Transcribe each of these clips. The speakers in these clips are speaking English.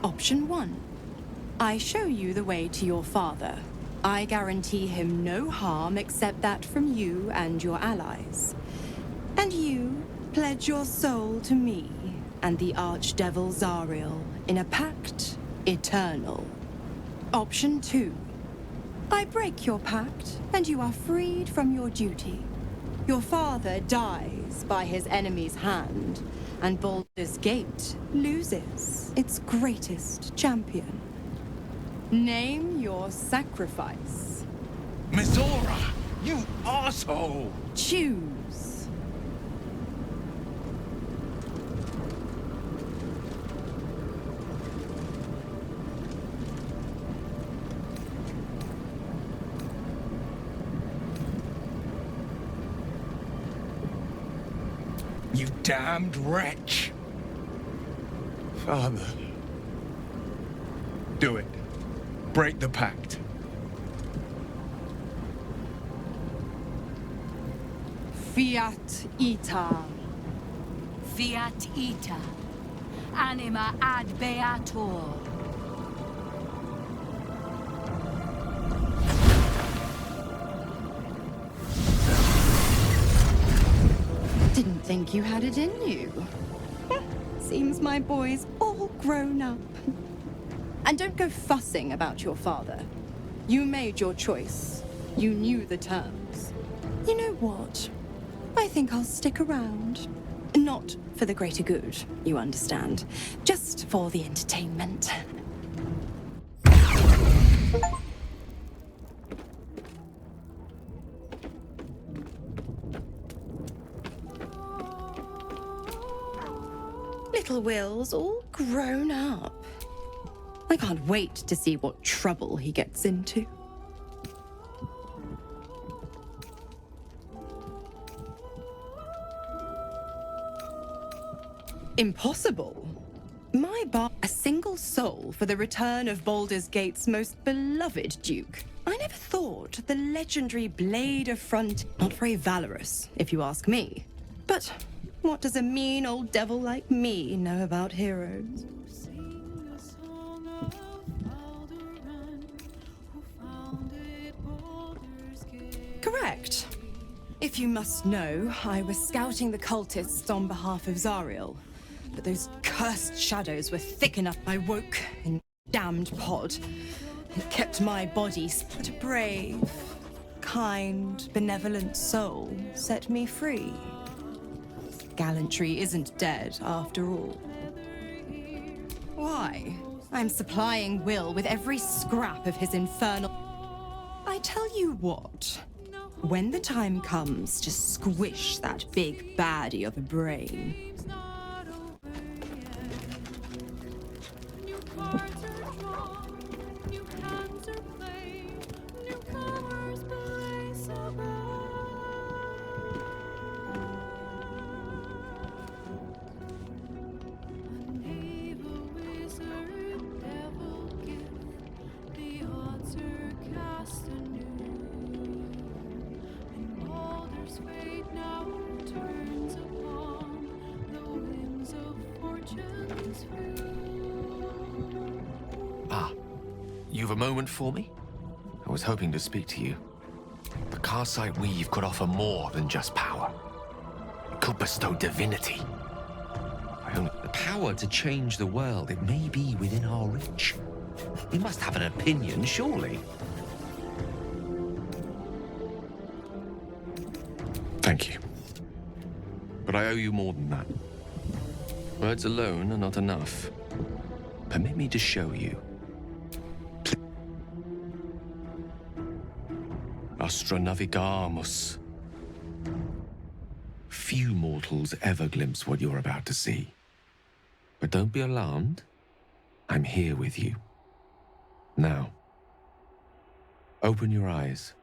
Option 1. I show you the way to your father. I guarantee him no harm except that from you and your allies. And you pledge your soul to me and the archdevil Zariel in a pact eternal. Option 2. I break your pact, and you are freed from your duty. Your father dies by his enemy's hand, and Baldur's Gate loses its greatest champion. Name your sacrifice. Mizora, you asshole! Choose. You damned wretch! Father. Do it. Break the pact. Fiat ita. Fiat ita. Anima ad beator. Didn't think you had it in you. Seems my boy's all grown up. And don't go fussing about your father. You made your choice. You knew the terms. You know what? I think I'll stick around. Not for the greater good, you understand. Just for the entertainment. Little Will's all grown up. I can't wait to see what trouble he gets into. Impossible. My bar a single soul for the return of Baldur's Gate's most beloved duke. I never thought the legendary Blade of Front not very valorous, if you ask me. But what does a mean old devil like me know about heroes? Correct. If you must know, I was scouting the cultists on behalf of Zariel. But those cursed shadows were thick enough. I woke in a damned pod. It kept my body, but a brave, kind, benevolent soul set me free. Gallantry isn't dead, after all. Why? I'm supplying Will with every scrap of his infernal... I tell you what. When the time comes to squish that big baddie of a brain... You've a moment for me? I was hoping to speak to you. The Karsite weave could offer more than just power. It could bestow divinity. The power to change the world, it may be within our reach. You must have an opinion, surely. Thank you. But I owe you more than that. Words alone are not enough. Permit me to show you. Astra navigamus. Few mortals ever glimpse what you're about to see. But don't be alarmed. I'm here with you. Now, open your eyes.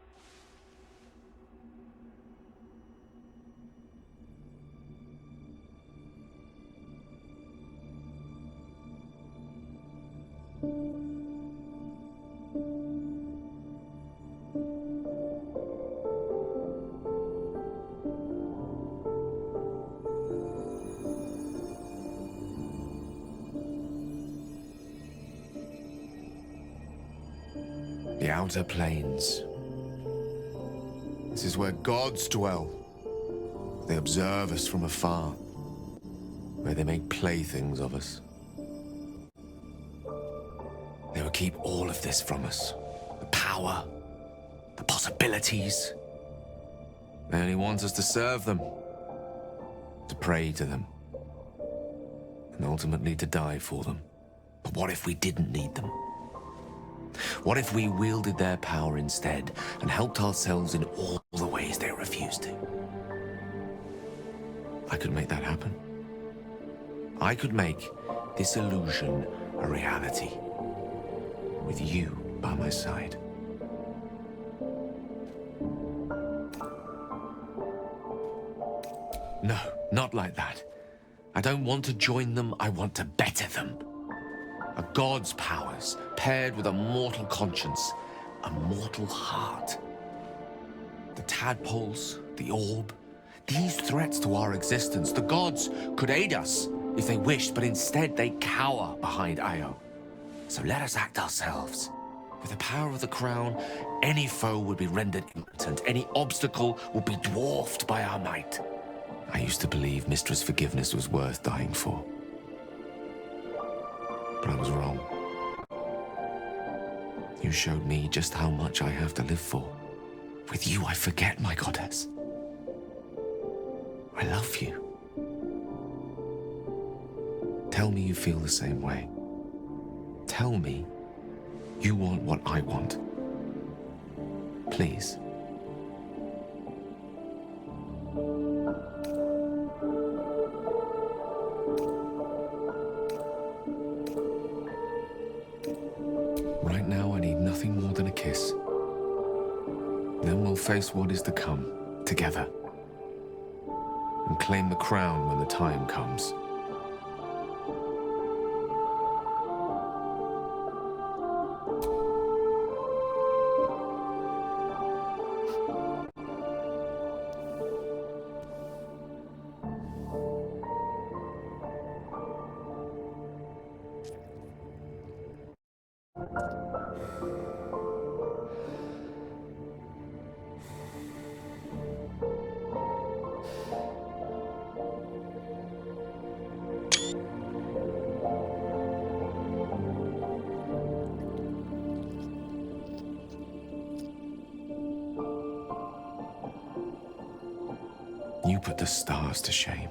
outer planes. This is where gods dwell. They observe us from afar, where they make playthings of us. They will keep all of this from us. The power, the possibilities. They only want us to serve them, to pray to them, and ultimately to die for them. But what if we didn't need them? What if we wielded their power instead and helped ourselves in all the ways they refuse to? I could make that happen. I could make this illusion a reality, with you by my side. No, not like that. I don't want to join them, I want to better them. A god's powers paired with a mortal conscience, a mortal heart. The tadpoles, the orb, these threats to our existence, the gods could aid us if they wished, but instead they cower behind Io. So let us act ourselves. With the power of the crown, any foe would be rendered impotent, any obstacle would be dwarfed by our might. I used to believe Mistress Forgiveness was worth dying for. But I was wrong. You showed me just how much I have to live for. With you, I forget, my goddess. I love you. Tell me you feel the same way. Tell me you want what I want. Please. Right now, I need nothing more than a kiss. Then we'll face what is to come, together. And claim the crown when the time comes. You put the stars to shame.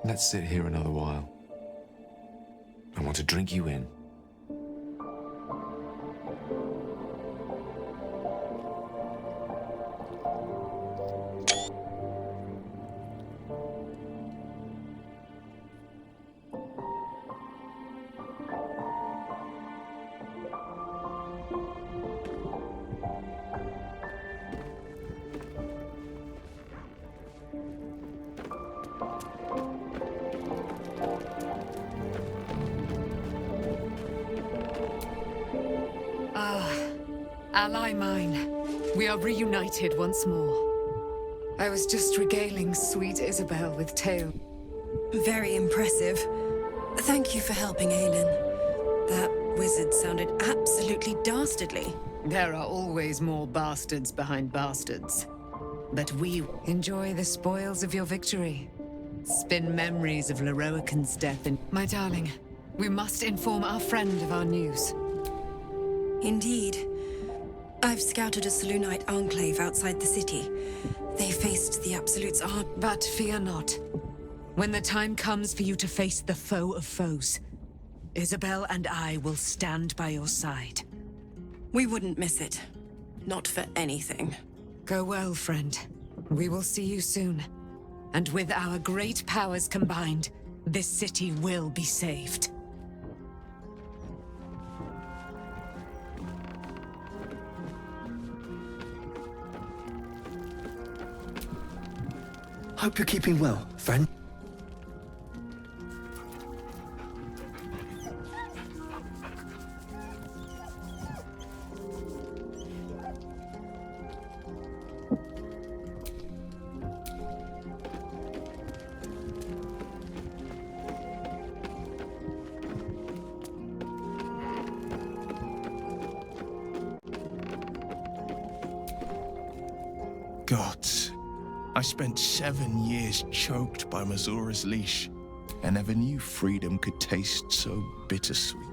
Let's sit here another while. I want to drink you in. Ally mine, we are reunited once more. I was just regaling sweet Isabel with tale. Very impressive. Thank you for helping Aelin. That wizard sounded absolutely dastardly. There are always more bastards behind bastards. But we enjoy the spoils of your victory. Spin memories of Leroican's death and... My darling, we must inform our friend of our news. Indeed. I've scouted a Selûnite enclave outside the city. They faced the Absolute's army. But fear not. When the time comes for you to face the foe of foes, Isabel and I will stand by your side. We wouldn't miss it. Not for anything. Go well, friend. We will see you soon. And with our great powers combined, this city will be saved. Hope you're keeping well, friend. Gods, I spent 7 years choked by Mazora's leash, and never knew freedom could taste so bittersweet.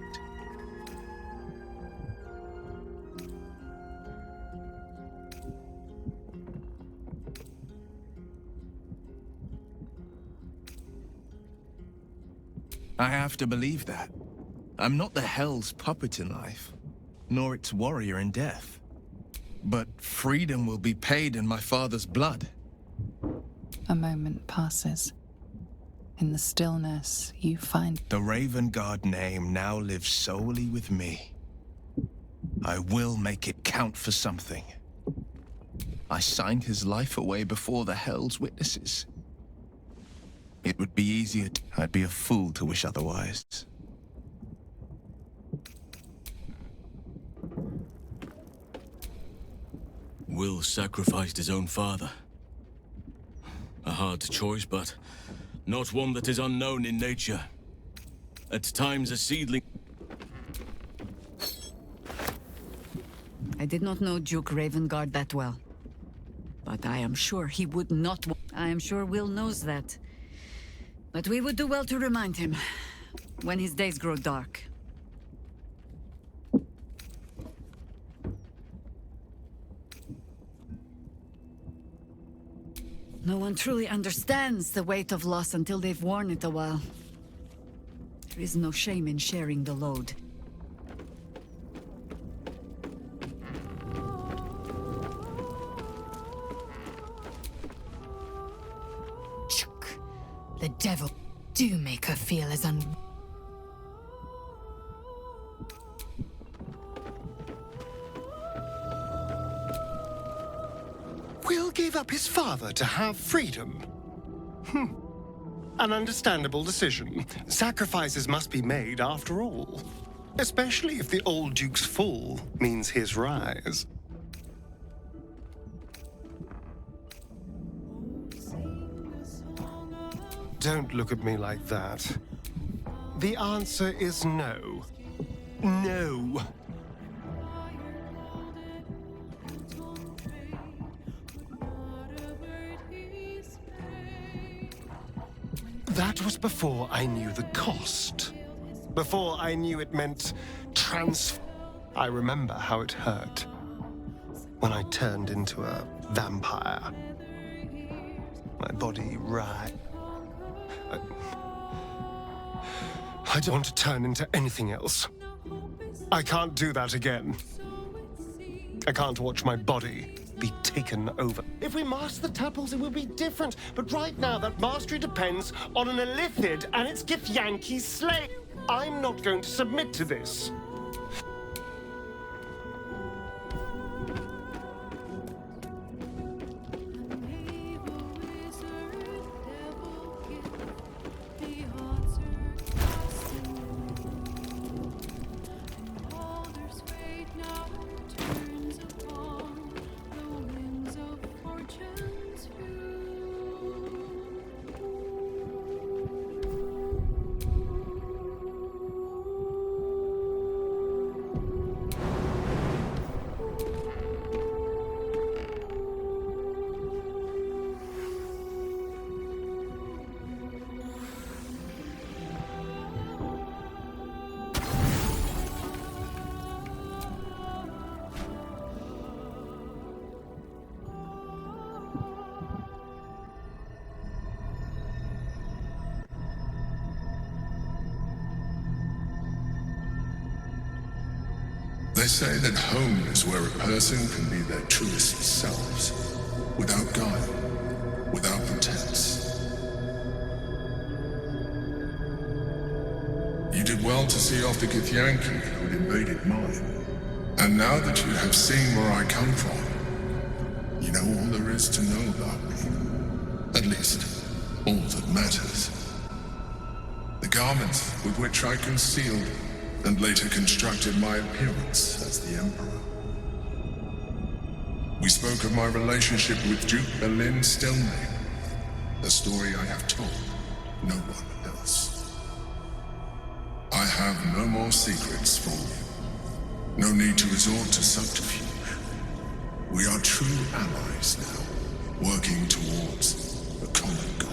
I have to believe that. I'm not the Hell's puppet in life, nor its warrior in death. But freedom will be paid in my father's blood. A moment passes. In the stillness, you find... The Raven Guard name now lives solely with me. I will make it count for something. I signed his life away before the Hell's witnesses. It would be easier. I'd be a fool to wish otherwise. Will sacrificed his own father. A hard choice, but not one that is unknown in nature. At times a seedling... I did not know Duke Ravengard that well. But I am sure he would not... I am sure Will knows that. But we would do well to remind him, when his days grow dark. No one truly understands the weight of loss until they've worn it a while. There is no shame in sharing the load. The devil do make her feel as Will gave up his father to have freedom. An understandable decision. Sacrifices must be made after all. Especially if the old Duke's fall means his rise. Don't look at me like that. The answer is no. No. That was before I knew the cost. Before I knew it meant I remember how it hurt when I turned into a vampire. My body writhed. I don't want to turn into anything else. I can't do that again. I can't watch my body be taken over. If we master the tadpoles, it will be different. But right now, that mastery depends on an Elithid and its Githyanki slave. I'm not going to submit to this. They say that home is where a person can be their truest selves, without guile, without pretense. You did well to see off the Githyanki who had invaded mine. And now that you have seen where I come from, you know all there is to know about me. At least, all that matters. The garments with which I concealed and later constructed my appearance as the Emperor. We spoke of my relationship with Duke Berlin Stelmane, a story I have told no one else. I have no more secrets for you. No need to resort to subterfuge. We are true allies now. working towards a common goal.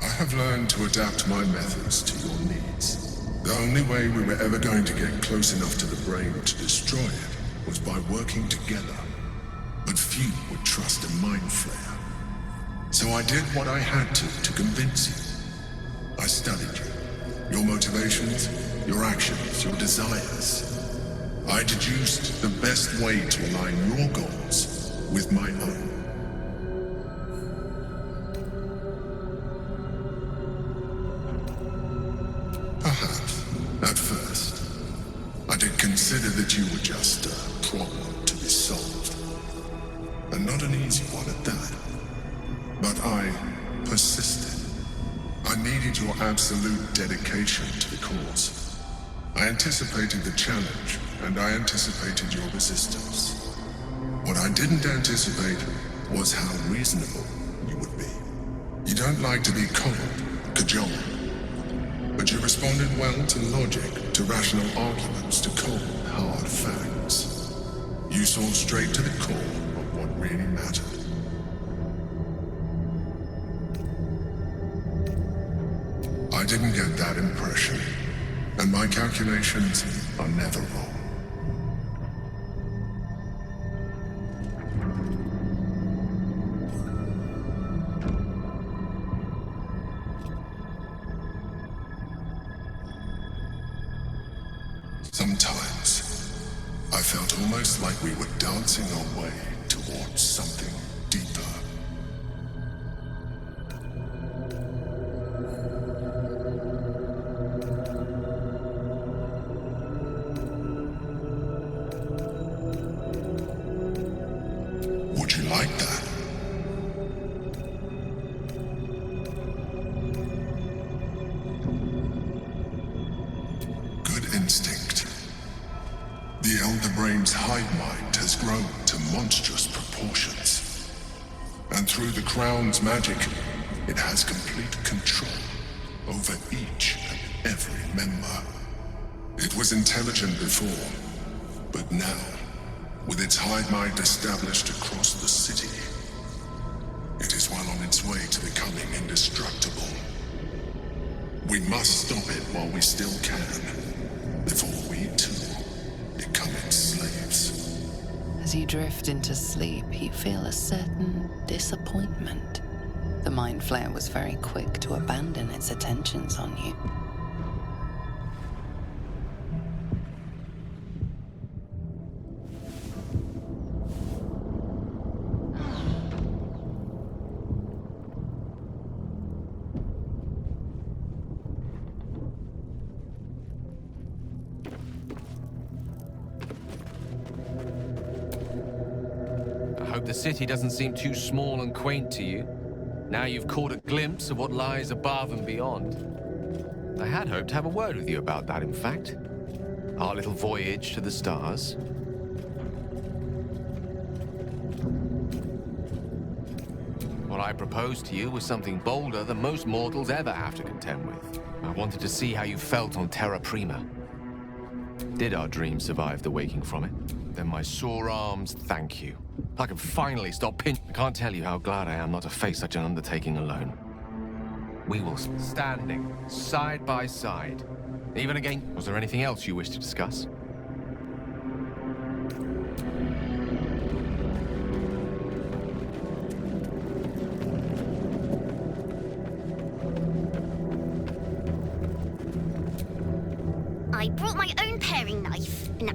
I have learned to adapt my methods to your needs. The only way we were ever going to get close enough to the brain to destroy it was by working together. But few would trust a mind flayer. So I did what I had to convince you. I studied you, your motivations, your actions, your desires. I deduced the best way to align your goals with my own. Perhaps, at first, I did consider that you were just a problem to be solved. And not an easy one at that. But I persisted. I needed your absolute dedication to the cause. I anticipated the challenge, and I anticipated your resistance. What I didn't anticipate was how reasonable you would be. You don't like to be cold, cajoled. But you responded well to logic, to rational arguments, to cold, hard facts. You saw straight to the core of what really mattered. I didn't get that impression, and my calculations are never wrong. Sometimes, I felt almost like we were dancing our way towards something deeper. Would you like that? Good instinct. The Elder Brain's hive mind has grown to monstrous proportions. And through the Crown's magic, it has complete control over each and every member. It was intelligent before, but now, with its hive mind established across the city, it is well on its way to becoming indestructible. We must stop it while we still can, before we too become its slaves. As you drift into sleep, you feel a certain disappointment. The Mind Flayer was very quick to abandon its attentions on you. I hope the city doesn't seem too small and quaint to you. Now you've caught a glimpse of what lies above and beyond. I had hoped to have a word with you about that, in fact. Our little voyage to the stars. What I proposed to you was something bolder than most mortals ever have to contend with. I wanted to see how you felt on Terra Prima. Did our dream survive the waking from it? Then my sore arms thank you. I can finally stop pinching. I can't tell you how glad I am not to face such an undertaking alone. We will standing side by side. Even again, was there anything else you wish to discuss? I brought my own paring knife. No.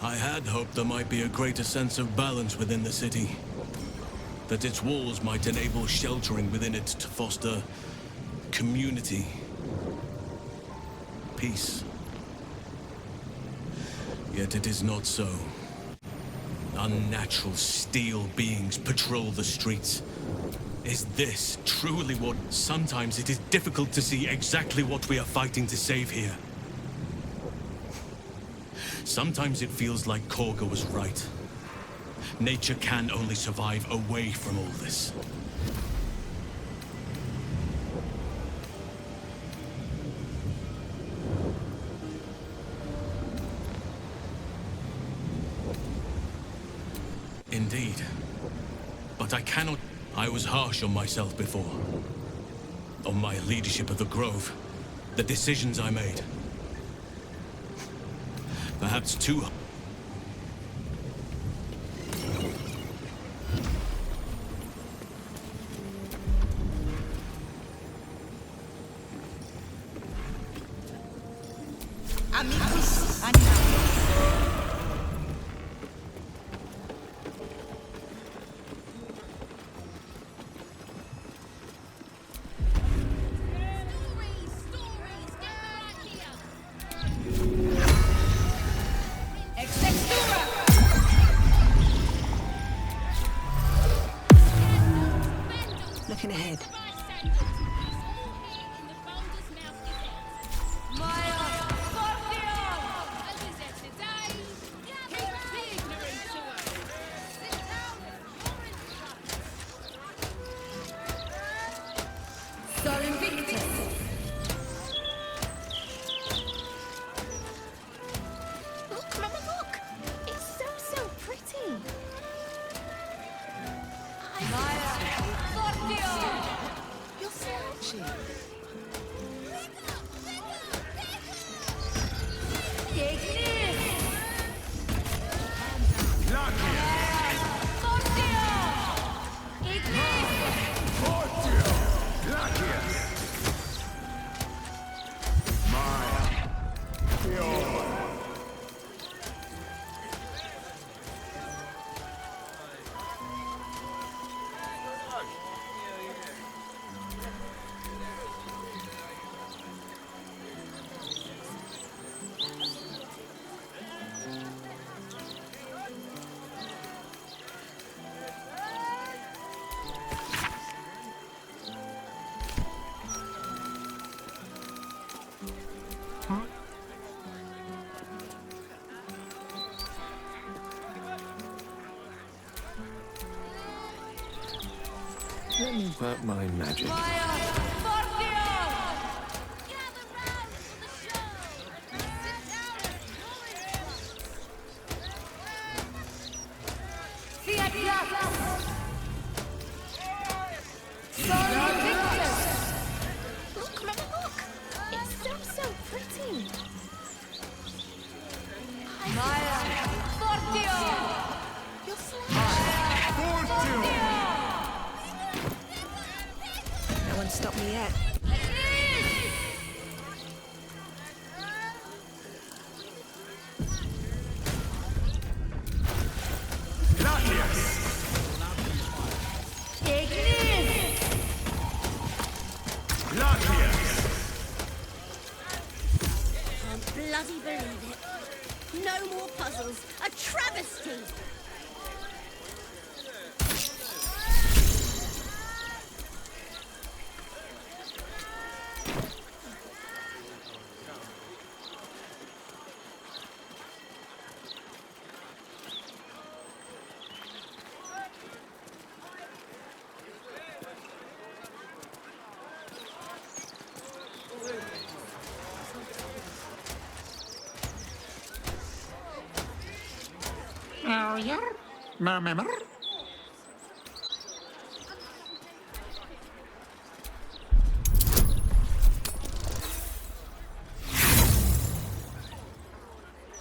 I had hoped there might be a greater sense of balance within the city. that its walls might enable sheltering within it to foster community, peace. Yet it is not so. Unnatural steel beings patrol the streets. Is this truly what... Sometimes it is difficult to see exactly what we are fighting to save here. Sometimes it feels like Korga was right. Nature can only survive away from all this. Indeed. But I cannot... I was harsh on myself before. On my leadership of the Grove. The decisions I made. Perhaps too... Amigos, animados. Looking ahead. Look, Mama, look! It's so pretty. You're slouching. Let me work my magic. Look, Mama, look! It's so pretty. You're slouching. No one stopped me yet. Can't bloody believe it. No more puzzles. A travesty.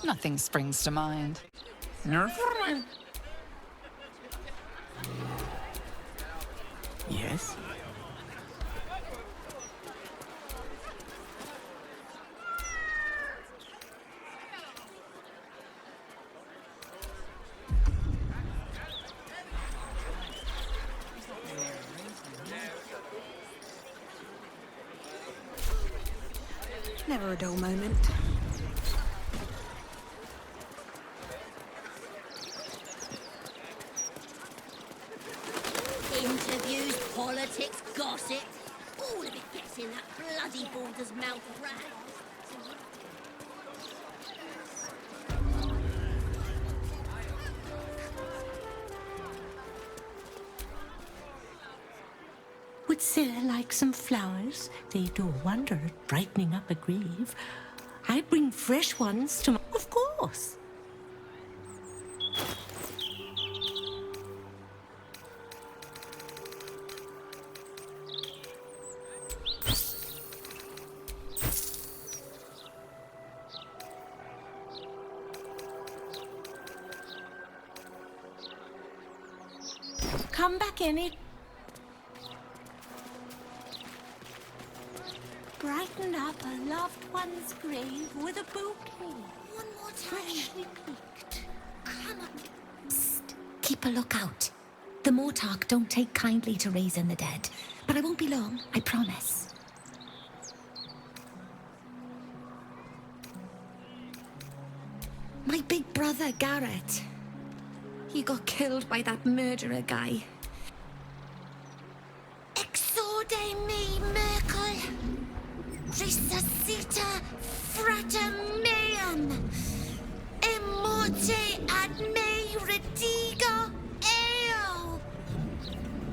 Nothing springs to mind. Yes? Never a dull moment. Interviews, politics, gossip. All of it gets in that bloody Balder's mouth rat. Would Sarah like some flowers? They do a wonder at brightening up a grave. I bring fresh ones to Of course. Come back in it. Brighten up a loved one's grave with a bouquet. One more time. Freshly picked. Come on. Psst. Keep a lookout. The Mortark don't take kindly to raising the dead. But I won't be long, I promise. My big brother, Garrett. He got killed by that murderer guy. Exorde me, Merkel. Resuscita frater meum. Immorte ad me redigo eo.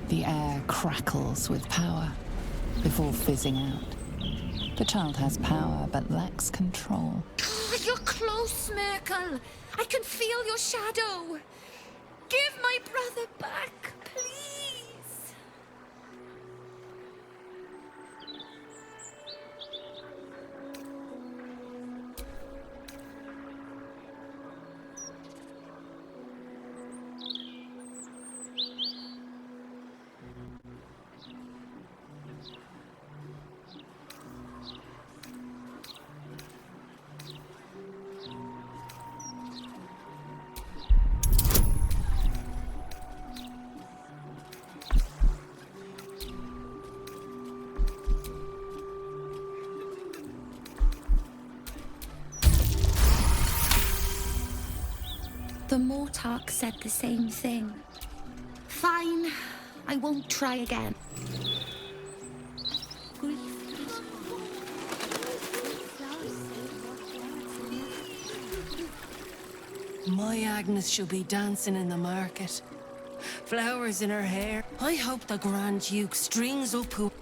The air crackles with power before fizzing out. The child has power but lacks control. Oh, you're close, Merkel. I can feel your shadow. Give my brother back, please. The Mortark said the same thing. Fine, I won't try again. My Agnes shall be dancing in the market. Flowers in her hair. I hope the Grand Duke strings up who...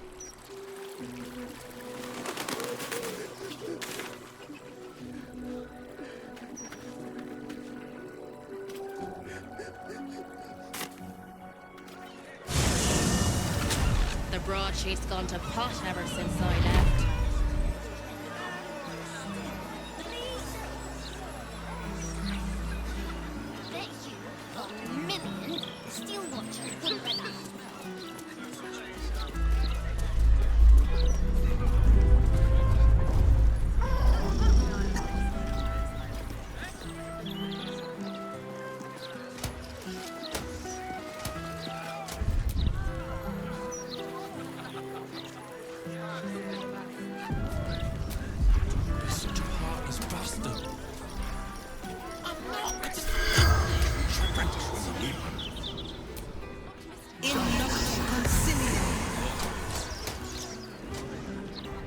The broadsheet's gone to pot ever since I left. Bet you got a million still watching Umbrella. Such a heartless bastard. I'm not.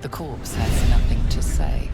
The corpse has nothing to say.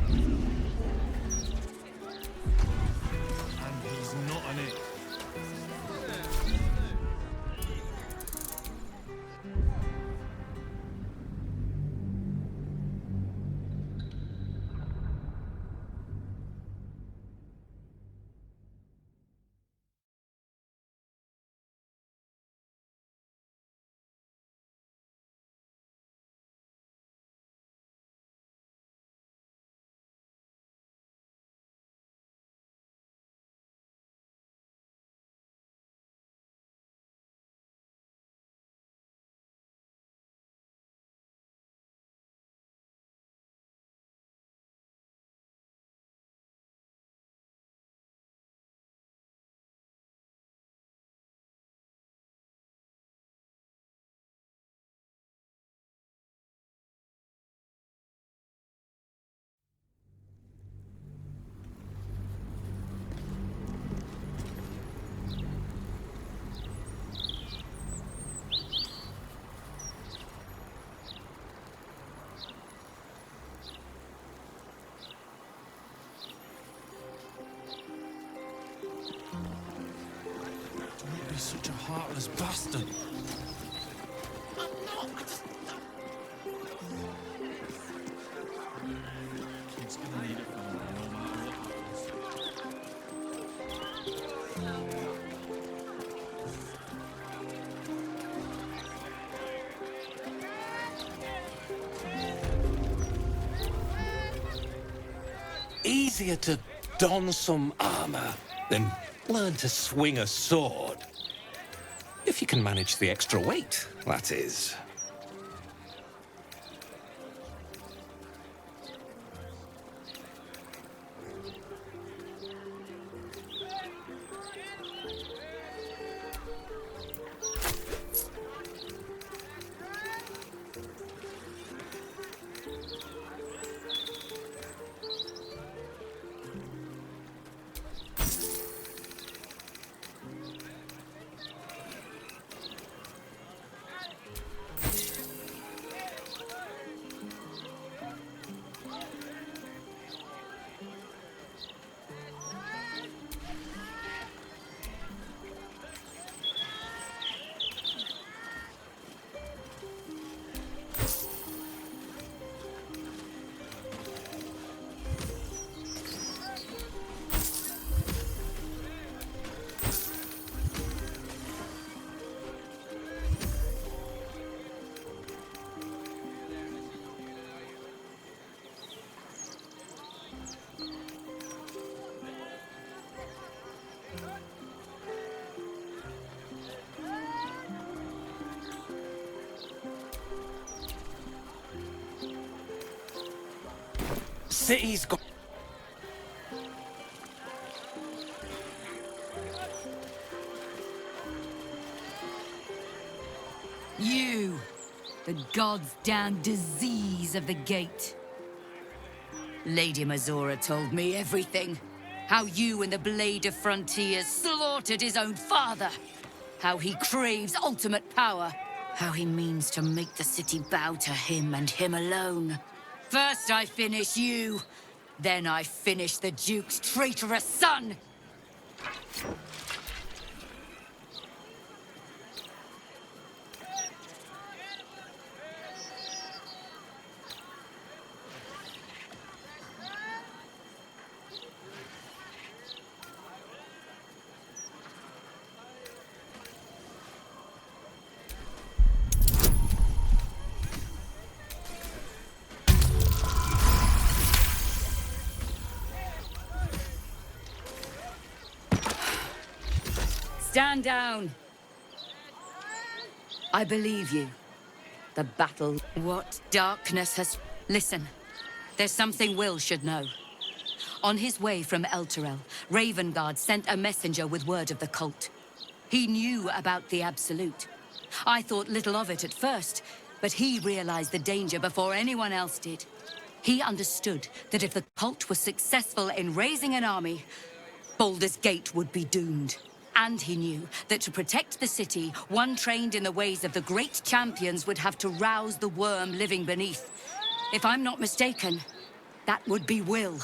Such a heartless bastard. Kid's gonna need a phone no matter what happens. Easier to don some armor than learn to swing a sword. If you can manage the extra weight, that is. City's got... You, the god's damn disease of the gate. Lady Mazora told me everything. How you and the Blade of Frontiers slaughtered his own father. How he craves ultimate power. How he means to make the city bow to him and him alone. First I finish you, then I finish the Duke's traitorous son! Stand down. I believe you. The battle... What darkness has... Listen, there's something Will should know. On his way from Elturel, Ravengard sent a messenger with word of the cult. He knew about the Absolute. I thought little of it at first, but he realized the danger before anyone else did. He understood that if the cult was successful in raising an army, Baldur's Gate would be doomed. And he knew that to protect the city, one trained in the ways of the great champions would have to rouse the worm living beneath. If I'm not mistaken, that would be Will.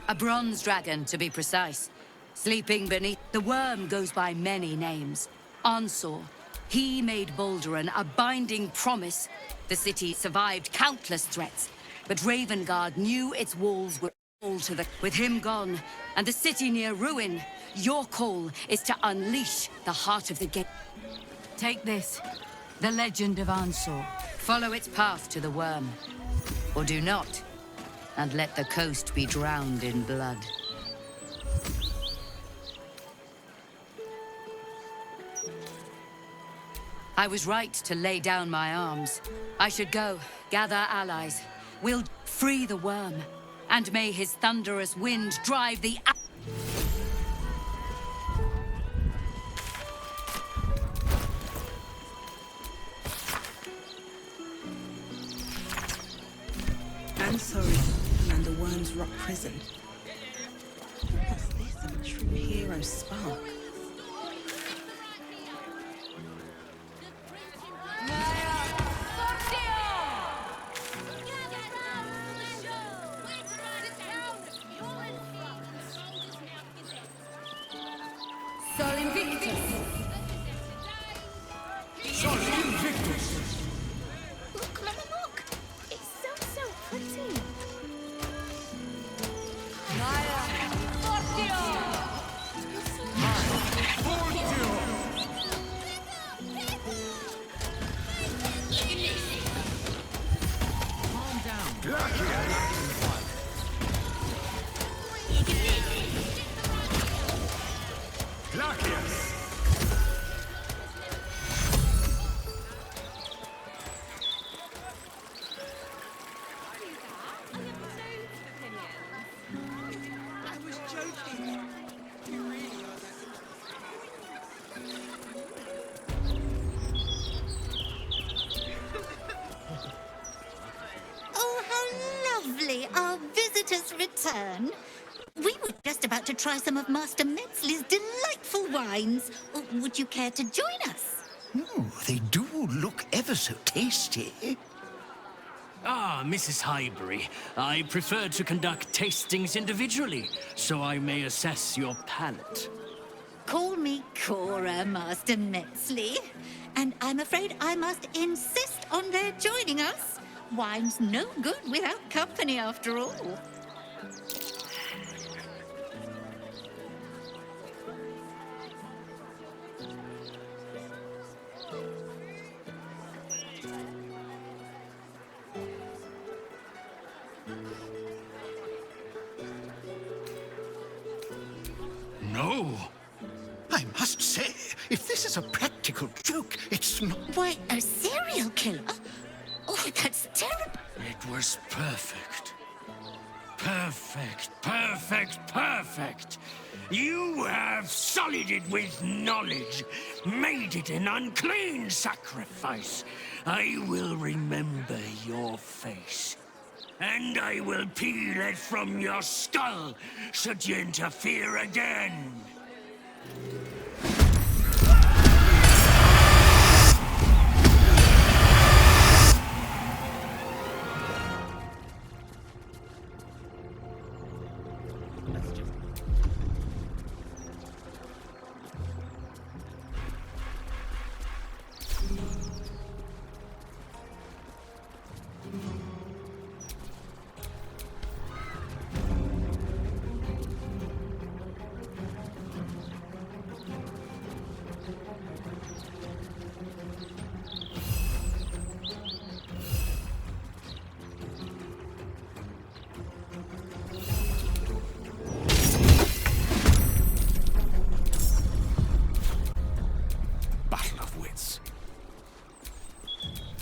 A bronze dragon, to be precise. Sleeping beneath... The worm goes by many names. Ansor. He made Baldur a binding promise. The city survived countless threats, but Ravengard knew its walls were... to the... With him gone, and the city near ruin, your call is to unleash the heart of the gate. Take this, the legend of Ansor. Follow its path to the worm. Or do not, and let the coast be drowned in blood. I was right to lay down my arms. I should go, gather allies. We'll free the worm. And may his thunderous wind drive the... I'm sorry, Commander Worm's Rock Prison. What's this? A true hero spark. Calm down. I was joking. You really are that. Oh, how lovely. Our visitors return. We were just about to try some of Master Metzley's delightful wines. Would you care to join us? Oh, they do look ever so tasty. Ah, Mrs. Highbury, I prefer to conduct tastings individually, so I may assess your palate. Call me Cora, Master Metzley. And I'm afraid I must insist on their joining us. Wine's no good without company, after all. No. I must say, if this is a practical joke, it's not. Why, a serial killer? Oh, that's terrible. It was perfect. Perfect, perfect, perfect. You have sullied it with knowledge, made it an unclean sacrifice. I will remember your face. And I will peel it from your skull, should you interfere again.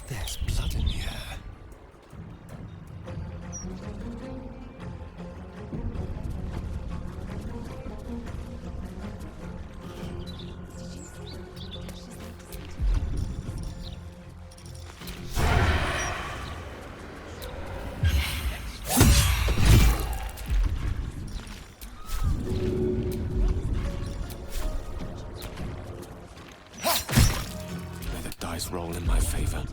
There's blood in here. May the dice roll in my favor.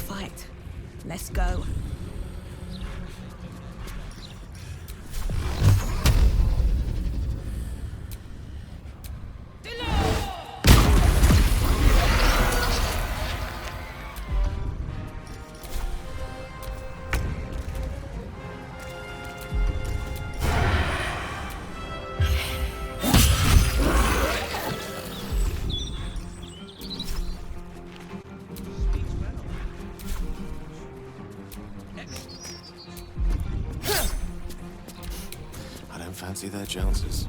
fight. Let's go. I don't fancy their chances.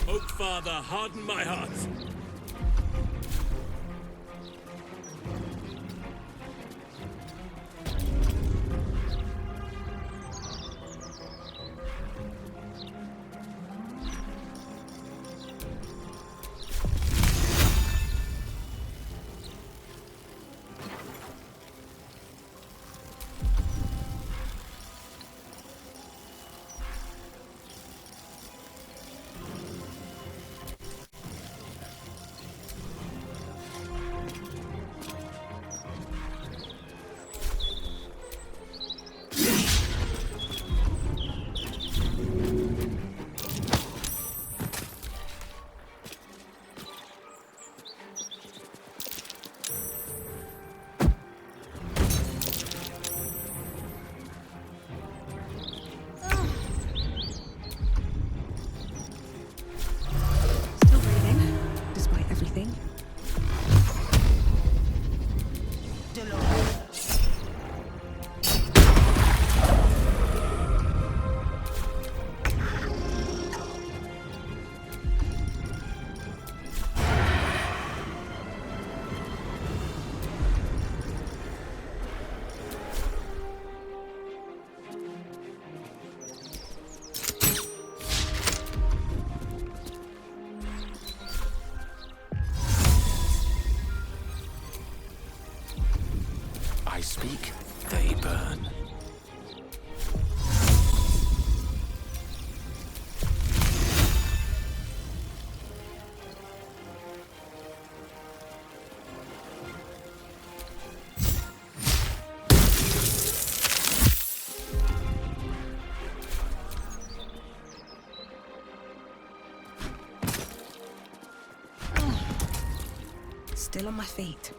Oak Father, harden my heart. Still breathing, despite everything. I speak, they burn. Still on my feet.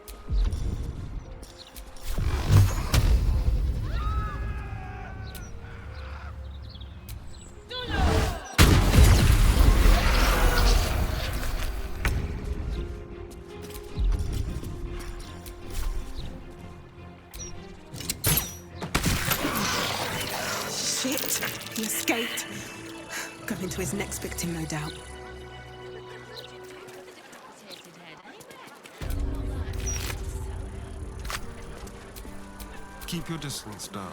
Shit! He escaped. Going to his next victim, no doubt. Keep your distance, darling.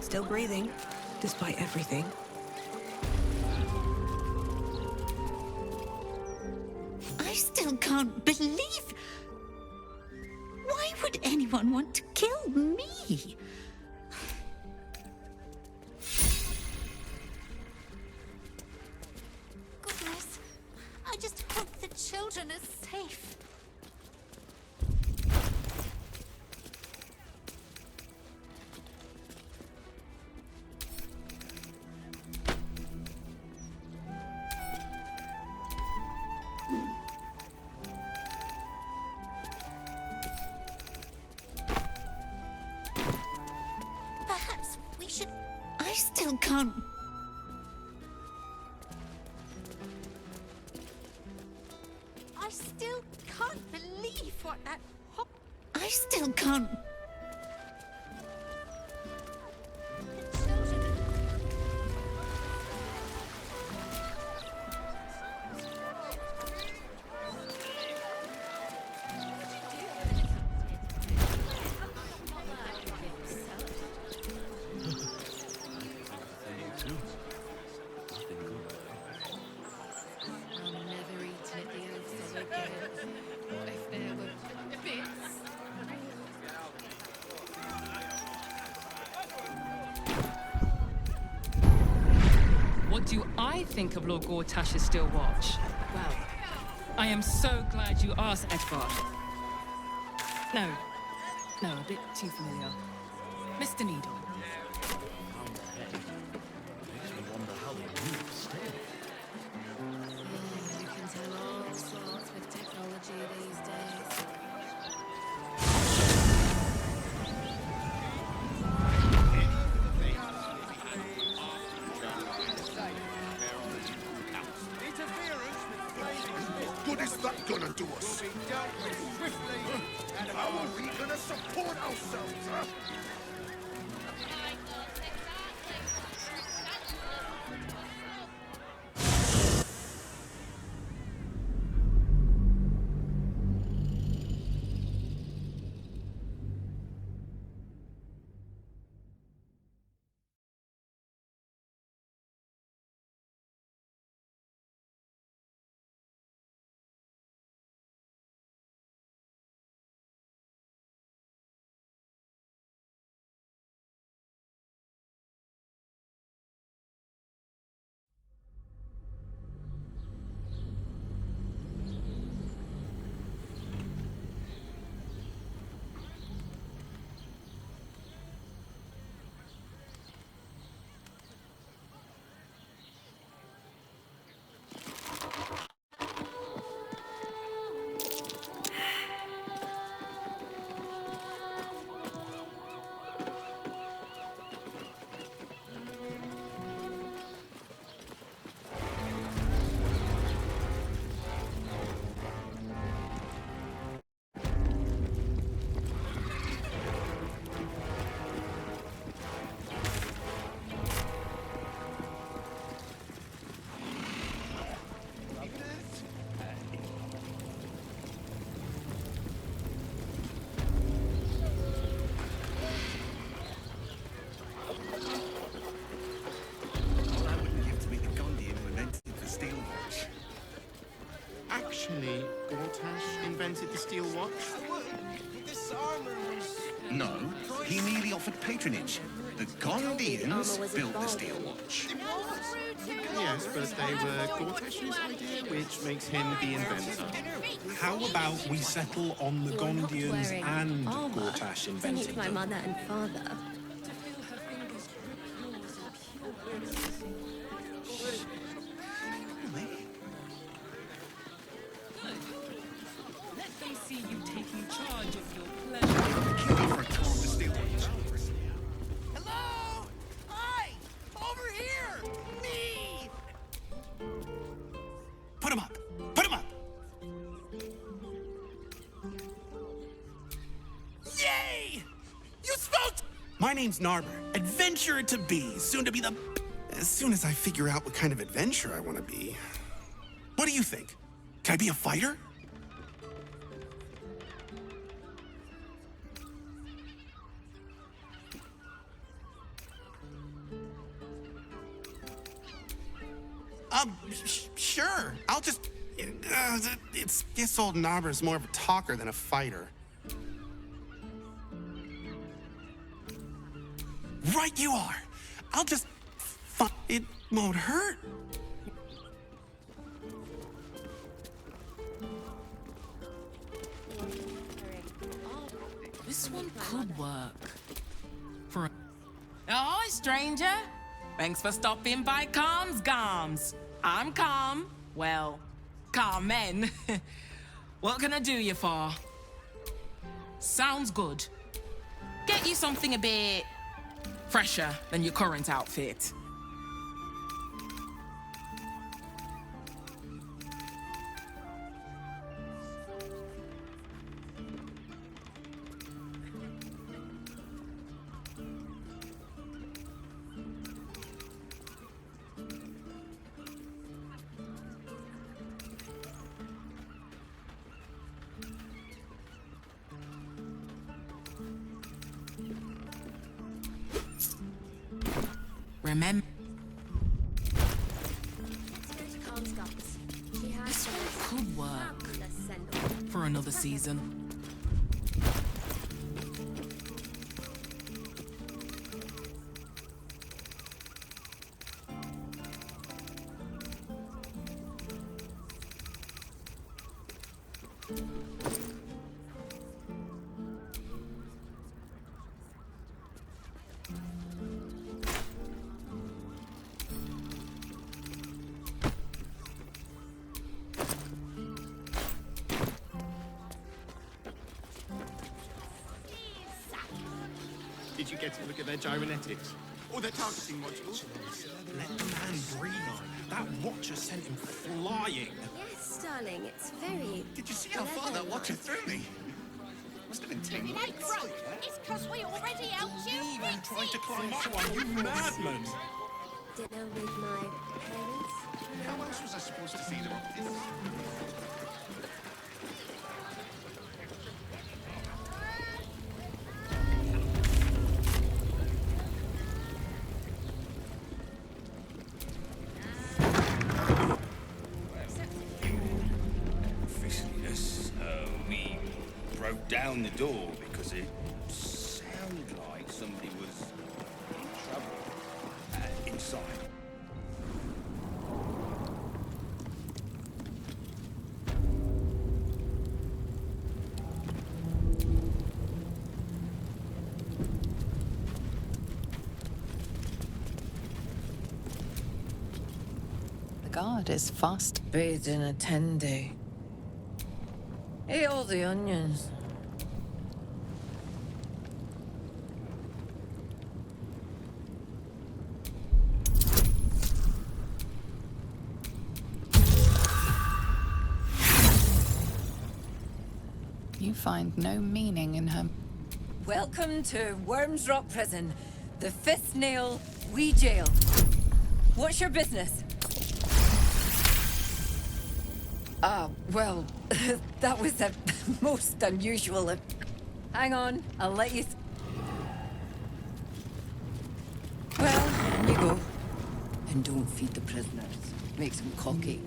Still breathing, despite everything. I still can't believe... Why would anyone want to kill me? Goodness, I just hope the children are safe. Perhaps we should... I still can't... I still can't believe what that... I still can't... I think of Lord Gortash's Still Watch? Well, I am so glad you asked, Edvard. No, a bit too familiar. Mr. Needle. Makes me wonder how they move still. You can tell all sorts with technology these days. What good is that gonna do us? How are we gonna support ourselves, huh? Actually, Gortash invented the steel watch? This armor was... No, he merely offered patronage. The Gondians built the steel watch. Yes, but they were Gortash's idea, which makes him the inventor. How about we settle on the Gondians and Gortash inventing my them? mother and father. Let them see you taking charge of your pleasure. Hello? Hi! Over here! Me! Put him up! Put him up! Yay! You spoke! My name's Narber, adventurer to be, soon to be the... As soon as I figure out what kind of adventurer I want to be. What do you think? Can I be a fighter? Sure. I'll just... it's... Guess old Narber's more of a talker than a fighter. Right you are. I'll just... It won't hurt. This one could work. Oh, stranger. Thanks for stopping by Calm's Gums. I'm Calm. Well, Carmen. What can I do you for? Sounds good. Get you something a bit fresher than your current outfit. Remember, this one could work for another season. Did you get to look at their gyrometics? Or their targeting modules? Let the man breathe. That watcher sent him flying. Yes, darling, it's very... Did you see how far that watcher threw me? Must have been 10 It ain't minutes. broke. It's because we already helped you. Even tried to climb up one, you madman! Dinner with my parents? How else was I supposed to see them up this? We broke down the door because it sounded like somebody was in trouble inside. The guard is fast. Bathed in a 10-day. Ate all the onions. You find no meaning in her. Welcome to Worms Rock Prison, the fifth nail, we jail. What's your business? Well, that was a most unusual. Hang on, I'll let you. Well, on you go. And don't feed the prisoners. Makes them cocky.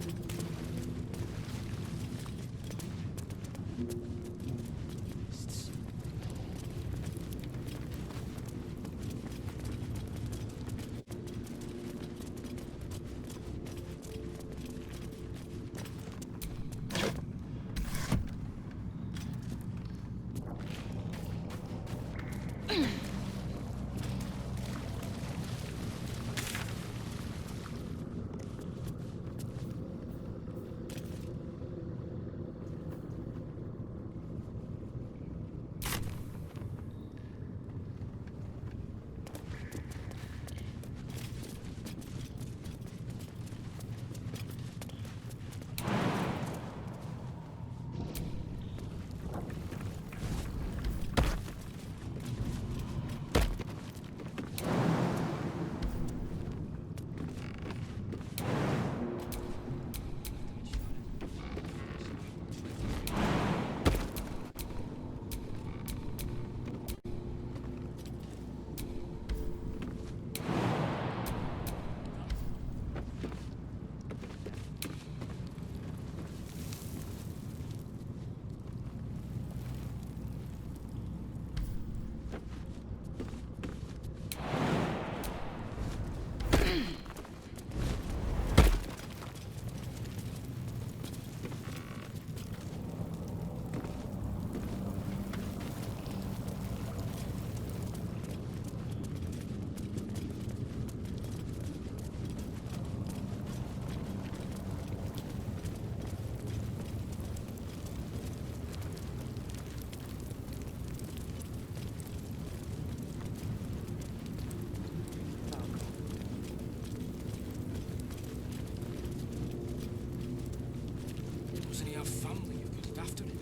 Doesn't he have family who could look after him?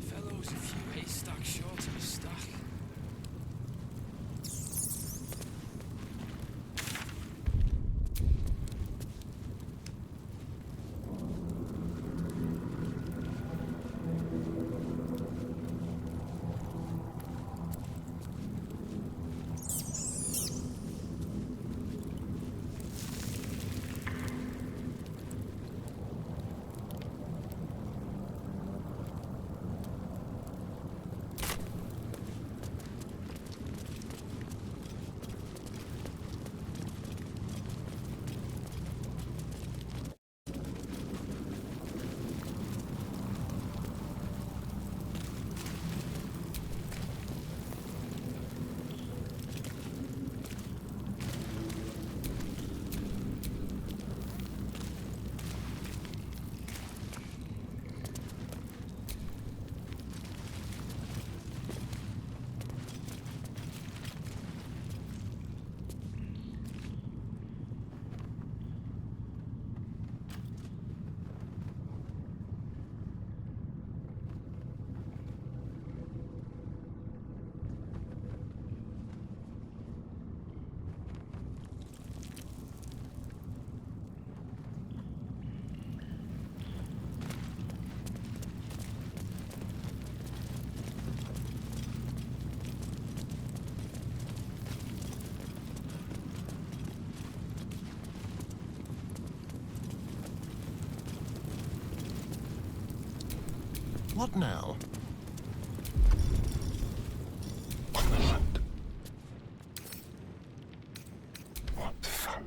Fellow's a few haystacks short of his stack. What now? On the hunt. What fun.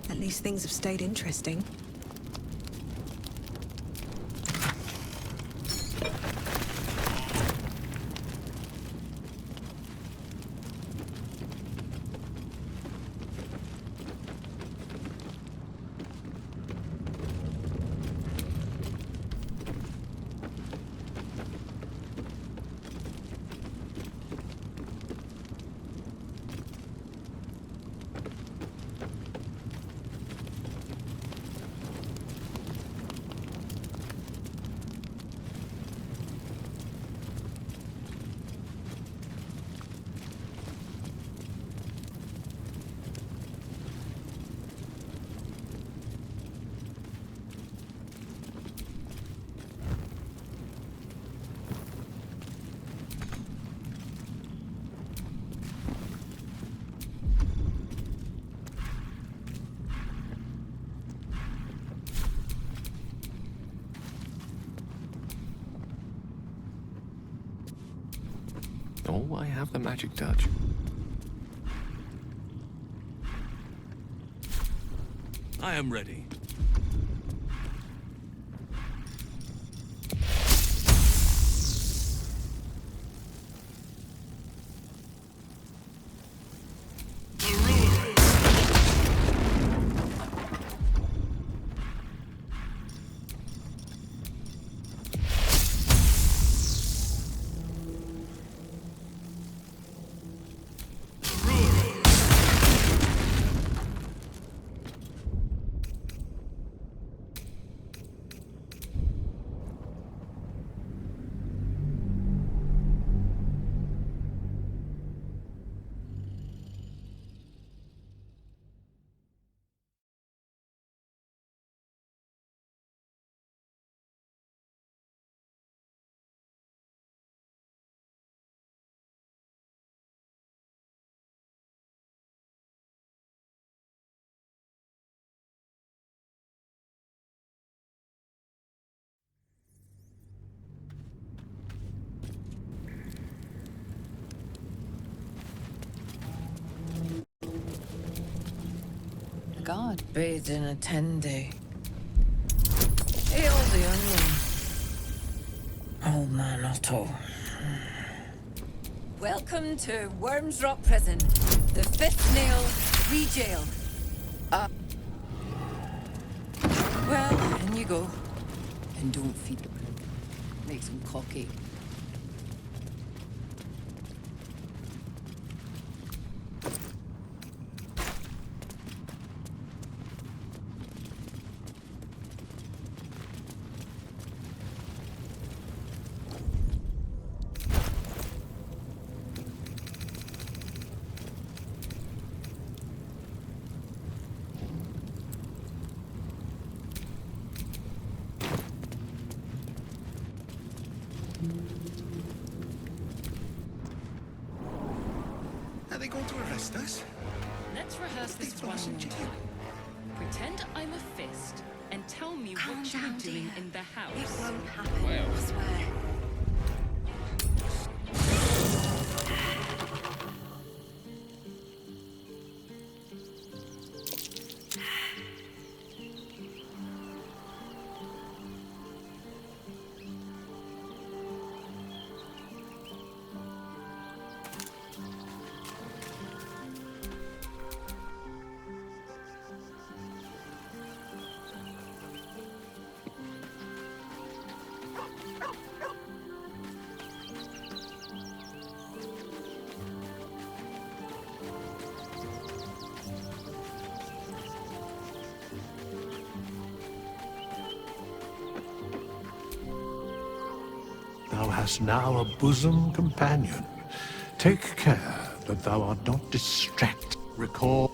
At least things have stayed interesting. Oh, I have the magic touch. I am ready. A guard. Bathed in a 10-day. Hail the onion. Old man Otto. Welcome to Worms Rock Prison, the fifth nail re-jail. Well, in you go. And don't feed the pig. Makes him cocky. Are they going to arrest us? Let's rehearse this one more time. Pretend I'm a fist and tell me what you were doing in the house. It won't happen, I swear. Thou hast now a bosom companion. Take care that thou art not distracted. Recall.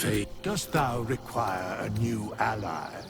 fate. Dost thou require a new ally?